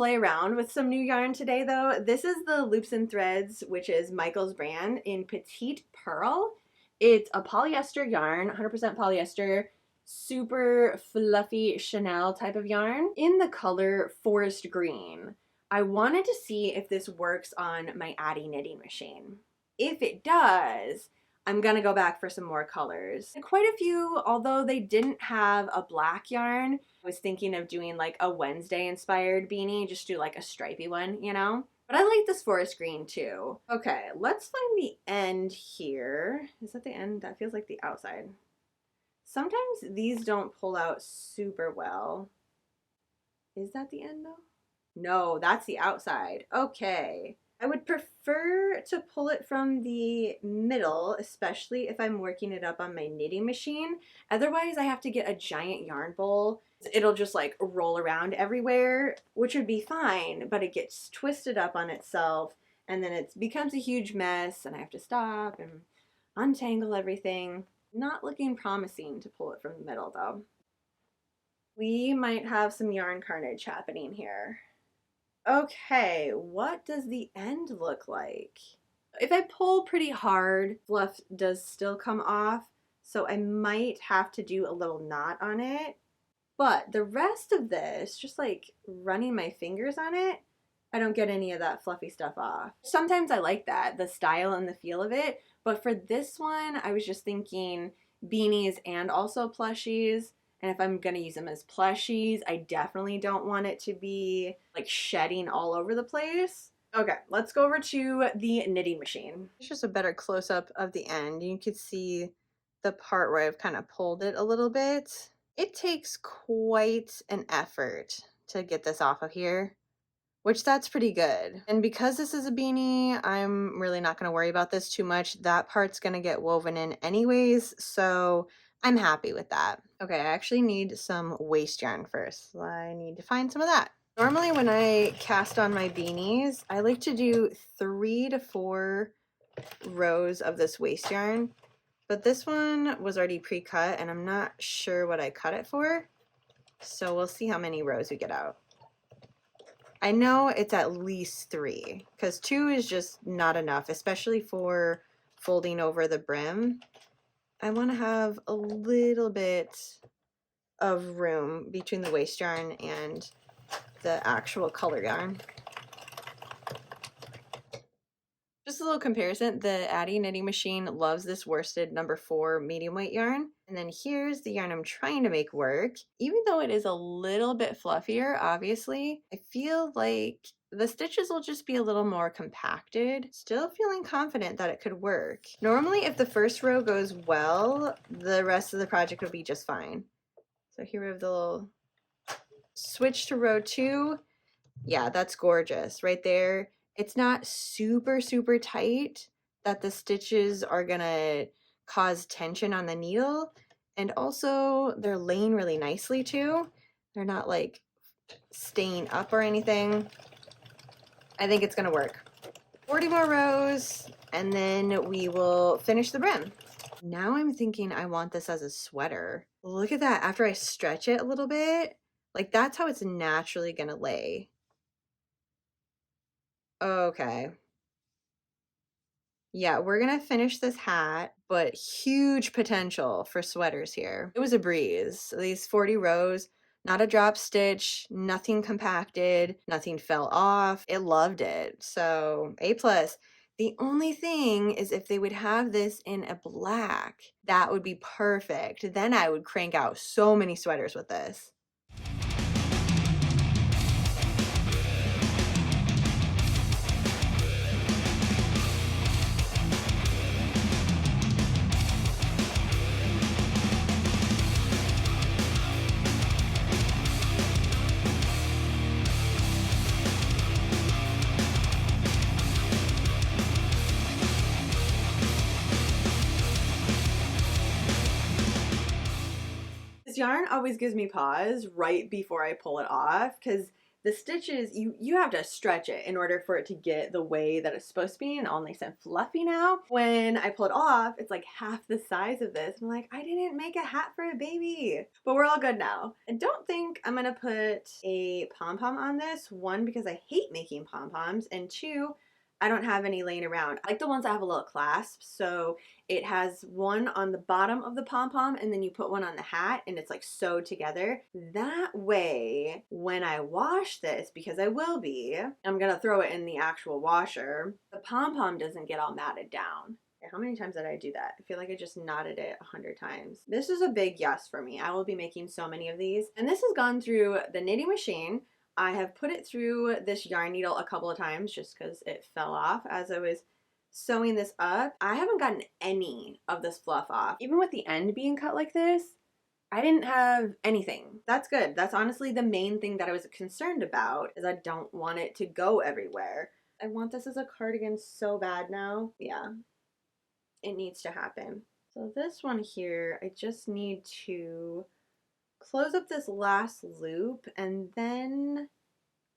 play around with some new yarn today though. This is the Loops and Threads, which is Michael's brand, in Petite Pearl. It's a polyester yarn, 100% polyester, super fluffy Chanel type of yarn in the color forest green. I wanted to see if this works on my Addi knitting machine. If it does, I'm gonna go back for some more colors. Quite a few, although they didn't have a black yarn. I was thinking of doing like a Wednesday inspired beanie, just do like a stripy one, you know? But I like this forest green too. Okay, let's find the end here. Is that the end? That feels like the outside. Sometimes these don't pull out super well. Is that the end though? No, that's the outside. Okay. I would prefer to pull it from the middle, especially if I'm working it up on my knitting machine. Otherwise, I have to get a giant yarn bowl. It'll just like roll around everywhere, which would be fine, but it gets twisted up on itself and then it becomes a huge mess and I have to stop and untangle everything. Not looking promising to pull it from the middle though. We might have some yarn carnage happening here. Okay, what does the end look like? If I pull pretty hard, fluff does still come off, so I might have to do a little knot on it. But the rest of this, just like running my fingers on it, I don't get any of that fluffy stuff off. Sometimes I like that, the style and the feel of it, but for this one, I was just thinking beanies and also plushies. And if I'm gonna use them as plushies, I definitely don't want it to be like shedding all over the place. Okay, let's go over to the knitting machine. It's just a better close-up of the end. You can see the part where I've kind of pulled it a little bit. It takes quite an effort to get this off of here, which that's pretty good. And because this is a beanie, I'm really not gonna worry about this too much. That part's gonna get woven in anyways, so I'm happy with that. Okay, I actually need some waste yarn first. I need to find some of that. Normally when I cast on my beanies, I like to do 3 to 4 rows of this waste yarn, but this one was already pre-cut and I'm not sure what I cut it for, so we'll see how many rows we get out. I know it's at least 3, because 2 is just not enough, especially for folding over the brim. I want to have a little bit of room between the waste yarn and the actual color yarn. Just a little comparison, the Addi knitting machine loves this worsted number 4 medium weight yarn. And then here's the yarn I'm trying to make work. Even though it is a little bit fluffier, obviously, I feel like the stitches will just be a little more compacted. Still feeling confident that it could work. Normally, if the first row goes well, the rest of the project will be just fine. So here we have the little switch to row 2. Yeah, that's gorgeous right there. It's not super, super tight that the stitches are gonna cause tension on the needle. And also they're laying really nicely too. They're not like staying up or anything. I think it's gonna work. 40 more rows and then we will finish the brim. Now I'm thinking I want this as a sweater. Look at that, after I stretch it a little bit, like that's how it's naturally gonna lay. Okay. Yeah, we're gonna finish this hat, but huge potential for sweaters here. It was a breeze. These 40 rows, not a drop stitch, nothing compacted, nothing fell off. It loved it. So A+. The only thing is if they would have this in a black, that would be perfect. Then I would crank out so many sweaters with this. This yarn always gives me pause right before I pull it off because the stitches, you have to stretch it in order for it to get the way that it's supposed to be and all nice and fluffy now. When I pull it off, it's like half the size of this. I'm like, I didn't make a hat for a baby. But we're all good now. I don't think I'm gonna put a pom-pom on this. One, because I hate making pom-poms, and two, I don't have any laying around. I like the ones that have a little clasp, so it has one on the bottom of the pom-pom and then you put one on the hat and it's like sewed together. That way, when I wash this, because I will be, I'm gonna throw it in the actual washer, the pom-pom doesn't get all matted down. How many times did I do that? I feel like I just knotted it 100 times. This is a big yes for me. I will be making so many of these. And this has gone through the knitting machine. I have put it through this yarn needle a couple of times just because it fell off as I was sewing this up. I haven't gotten any of this fluff off. Even with the end being cut like this, I didn't have anything. That's good. That's honestly the main thing that I was concerned about, is I don't want it to go everywhere. I want this as a cardigan so bad now. Yeah, it needs to happen. So this one here, I just need to close up this last loop and then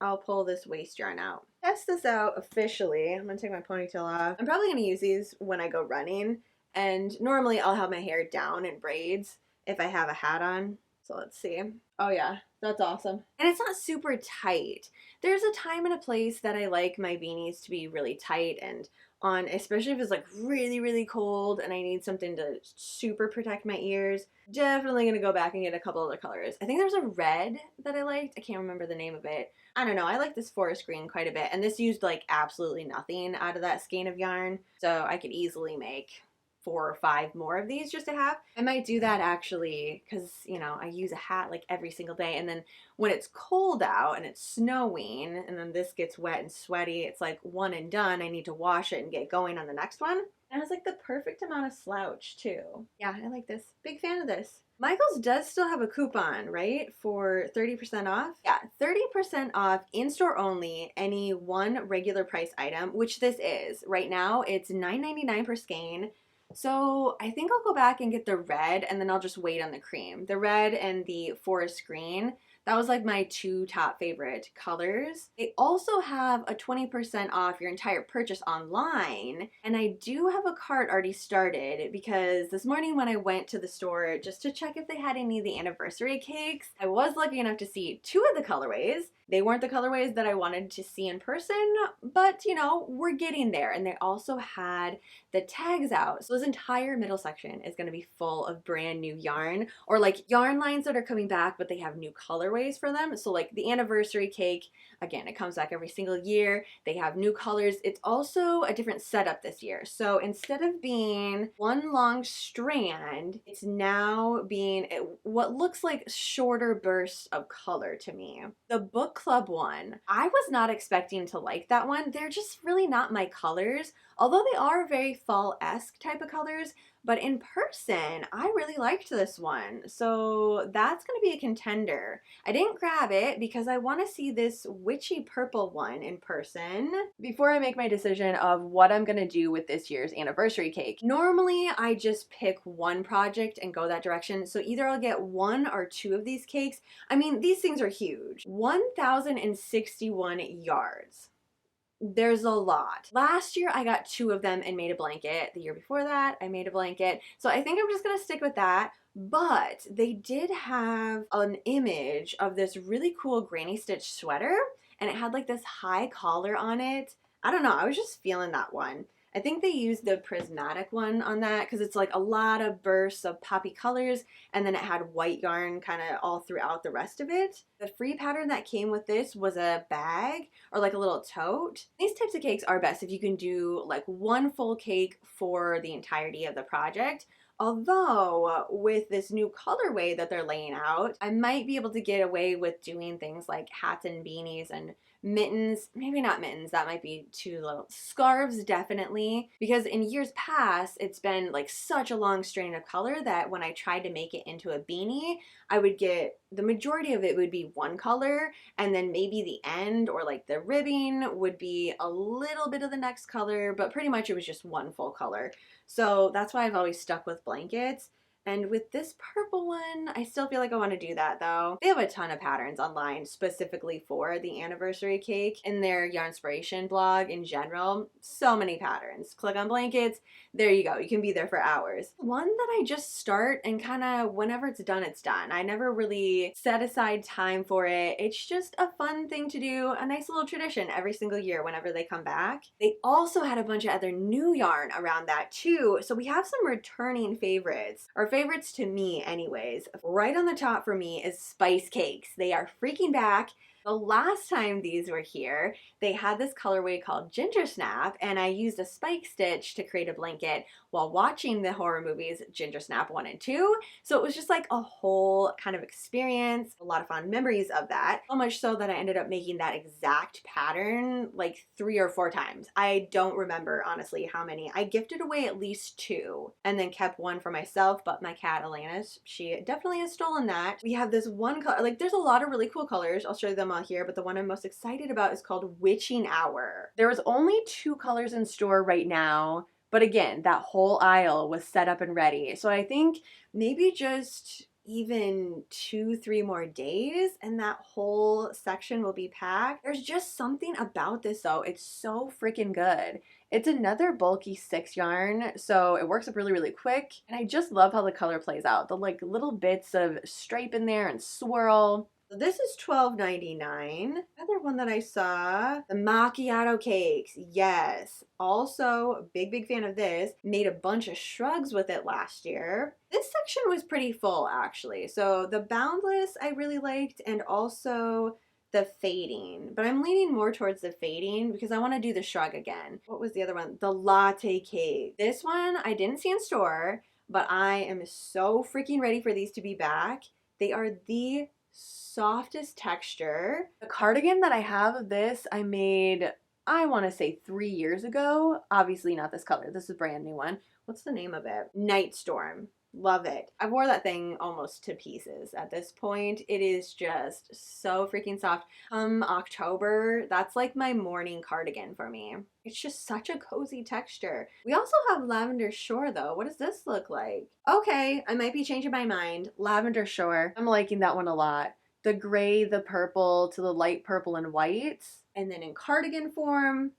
I'll pull this waist yarn out. Test this out officially. I'm gonna take my ponytail off. I'm probably gonna use these when I go running, and normally I'll have my hair down in braids if I have a hat on. So let's see. Oh yeah, that's awesome. And it's not super tight. There's a time and a place that I like my beanies to be really tight and on, especially if it's like really, really cold and I need something to super protect my ears. Definitely gonna go back and get a couple other colors. I think there's a red that I liked. I can't remember the name of it. I don't know. I like this forest green quite a bit. And this used like absolutely nothing out of that skein of yarn. So I could easily make 4 or 5 more of these just to have. I might do that actually because, you know, I use a hat like every single day, and then when it's cold out and it's snowing and then this gets wet and sweaty, it's like one and done. I need to wash it and get going on the next one. And it's like the perfect amount of slouch too. Yeah, I like this. Big fan of this. Michael's does still have a coupon, right? For 30% off? Yeah, 30% off in-store only, any one regular price item, which this is. Right now, it's $9.99 per skein. So I think I'll go back and get the red and then I'll just wait on the cream. The red and the forest green, that was like my 2 top favorite colors. They also have a 20% off your entire purchase online. And I do have a cart already started because this morning when I went to the store just to check if they had any of the anniversary cakes, I was lucky enough to see 2 of the colorways. They weren't the colorways that I wanted to see in person, but you know, we're getting there. And they also had the tags out. So this entire middle section is gonna be full of brand new yarn, or like yarn lines that are coming back, but they have new colorways for them. So like the anniversary cake, again, it comes back every single year. They have new colors. It's also a different setup this year. So instead of being one long strand, it's now being what looks like shorter bursts of color to me. The book club one, I was not expecting to like that one. They're just really not my colors, although they are very fall-esque type of colors. But in person, I really liked this one. So that's going to be a contender. I didn't grab it because I want to see this witchy purple one in person before I make my decision of what I'm going to do with this year's anniversary cake. Normally, I just pick one project and go that direction. So either I'll get 1 or 2 of these cakes. I mean, these things are huge. 1,061 yards. There's a lot. Last year I got 2 of them and made a blanket. The year before that I made a blanket. So I think I'm just gonna stick with that. But they did have an image of this really cool granny stitch sweater, and it had like this high collar on it. I don't know, I was just feeling that one. I think they used the prismatic one on that because it's like a lot of bursts of poppy colors, and then it had white yarn kind of all throughout the rest of it. The free pattern that came with this was a bag or like a little tote. These types of cakes are best if you can do like one full cake for the entirety of the project. Although with this new colorway that they're laying out, I might be able to get away with doing things like hats and beanies and mittens. Maybe not mittens, that might be too little. Scarves definitely, because in years past it's been like such a long strand of color that when I tried to make it into a beanie, I would get the majority of it would be one color, and then maybe the end or like the ribbing would be a little bit of the next color, but pretty much it was just one full color. So that's why I've always stuck with blankets. And with this purple one, I still feel like I want to do that though. They have a ton of patterns online specifically for the anniversary cake in their Yarnspiration blog in general. So many patterns. Click on blankets. There you go. You can be there for hours. One that I just start and kind of whenever it's done, it's done. I never really set aside time for it. It's just a fun thing to do, a nice little tradition every single year whenever they come back. They also had a bunch of other new yarn around that too. So we have some returning favorites, or favorites to me anyways. Right on the top for me is spice cakes. They are freaking back. The last time these were here, they had this colorway called Ginger Snap, and I used a spike stitch to create a blanket while watching the horror movies Ginger Snap 1 and 2. So it was just like a whole kind of experience, a lot of fond memories of that. So much so that I ended up making that exact pattern like 3 or 4 times. I don't remember honestly how many. I gifted away at least 2 and then kept one for myself, but my cat Alanis, she definitely has stolen that. We have this one color, like there's a lot of really cool colors. I'll show you them all here, but the one I'm most excited about is called Witching Hour. There was only 2 colors in store right now, but again, that whole aisle was set up and ready. So I think maybe just even 2-3 more days and that whole section will be packed. There's just something about this though. It's so freaking good. It's another bulky 6 yarn, so it works up really, really quick. And I just love how the color plays out. The like little bits of stripe in there and swirl. So this is $12.99. Another one that I saw, the macchiato cakes. Yes. Also, big fan of this. Made a bunch of shrugs with it last year. This section was pretty full actually. So the boundless I really liked, and also the fading, but I'm leaning more towards the fading because I want to do the shrug again. What was the other one? The latte cake. This one I didn't see in store, but I am so freaking ready for these to be back. They are the softest texture. The cardigan that I have of this, I made, I want to say 3 years ago. Obviously not this color. This is a brand new one. What's the name of it? Night Storm. Love it. I wore that thing almost to pieces at this point. It is just so freaking soft. October, that's like my morning cardigan for me. It's just such a cozy texture. We also have Lavender Shore though. What does this look like? Okay, I might be changing my mind. Lavender Shore. I'm liking that one a lot. The gray, the purple to the light purple and white. And then in cardigan form,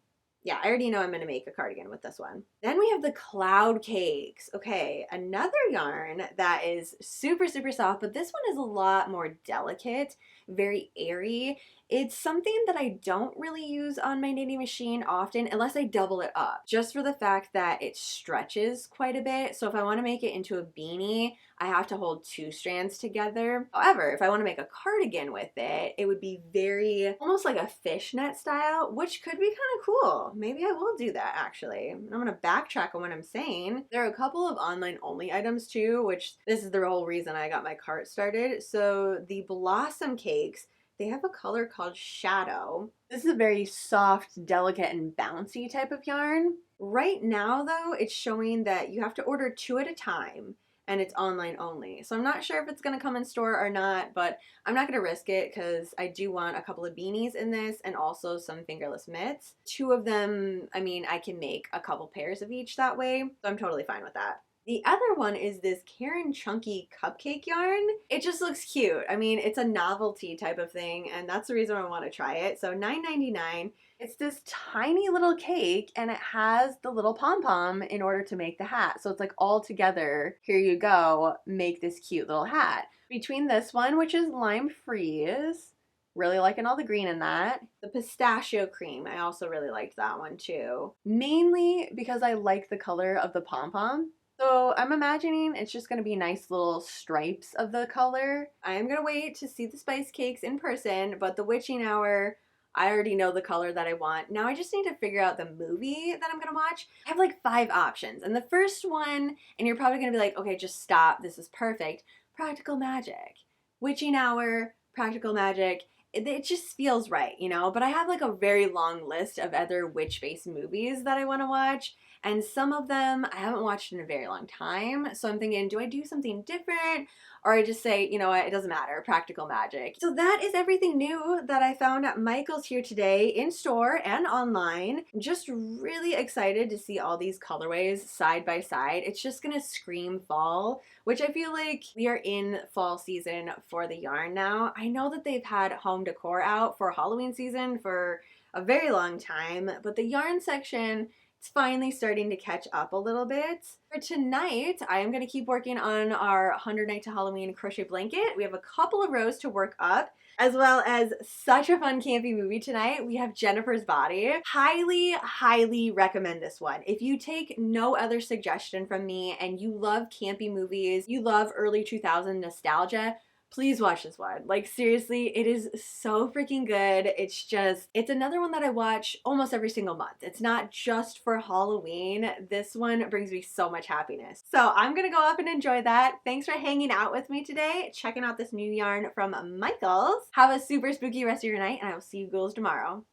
yeah, I already know I'm going to make a cardigan with this one. Then we have the cloud cakes. Okay, another yarn that is super soft, but this one is a lot more delicate, very airy. It's something that I don't really use on my knitting machine often unless I double it up, just for the fact that it stretches quite a bit. So if I want to make it into a beanie, I have to hold 2 strands together. However, if I want to make a cardigan with it, it would be very, almost like a fishnet style, which could be kind of cool. Maybe I will do that actually. I'm going to backtrack on what I'm saying. There are a couple of online only items too, which this is the whole reason I got my cart started. So the Blossom cakes, they have a color called Shadow. This is a very soft, delicate, and bouncy type of yarn. Right now though, it's showing that you have to order 2 at a time and it's online only. So I'm not sure if it's gonna come in store or not, but I'm not gonna risk it because I do want a couple of beanies in this and also some fingerless mitts. 2 of them, I mean, I can make a couple pairs of each that way, so I'm totally fine with that. The other one is this Karen Chunky cupcake yarn. It just looks cute. I mean, it's a novelty type of thing, and that's the reason I want to try it. So $9.99. It's this tiny little cake, and it has the little pom-pom in order to make the hat. So it's like all together, here you go, make this cute little hat. Between this one, which is Lime Freeze, really liking all the green in that. The pistachio cream, I also really liked that one too. Mainly because I like the color of the pom-pom. So I'm imagining it's just going to be nice little stripes of the color. I am going to wait to see the spice cakes in person, but the Witching Hour, I already know the color that I want. Now I just need to figure out the movie that I'm going to watch. I have like 5 options. And the first one, and you're probably going to be like, okay, just stop. This is perfect. Practical Magic. Witching Hour, Practical Magic. It just feels right, you know? But I have like a very long list of other witch-based movies that I want to watch. And some of them I haven't watched in a very long time. So I'm thinking, do I do something different? or I just say, you know what, it doesn't matter, practical magic. So that is everything new that I found at Michael's here today, in store and online. I'm just really excited to see all these colorways side by side. It's just gonna scream fall, which I feel like we are in fall season for the yarn now. I know that they've had home decor out for Halloween season for a very long time, but the yarn section, it's finally starting to catch up a little bit. For tonight, I am going to keep working on our 100 Night to Halloween crochet blanket. We have a couple of rows to work up, as well as such a fun campy movie tonight. We have Jennifer's Body. Highly, highly recommend this one. If you take no other suggestion from me and you love campy movies, you love early 2000 nostalgia, please watch this one. Like, seriously, it is so freaking good. It's another one that I watch almost every single month. It's not just for Halloween. This one brings me so much happiness. So I'm gonna go up and enjoy that. Thanks for hanging out with me today, checking out this new yarn from Michael's. Have a super spooky rest of your night, and I will see you ghouls tomorrow.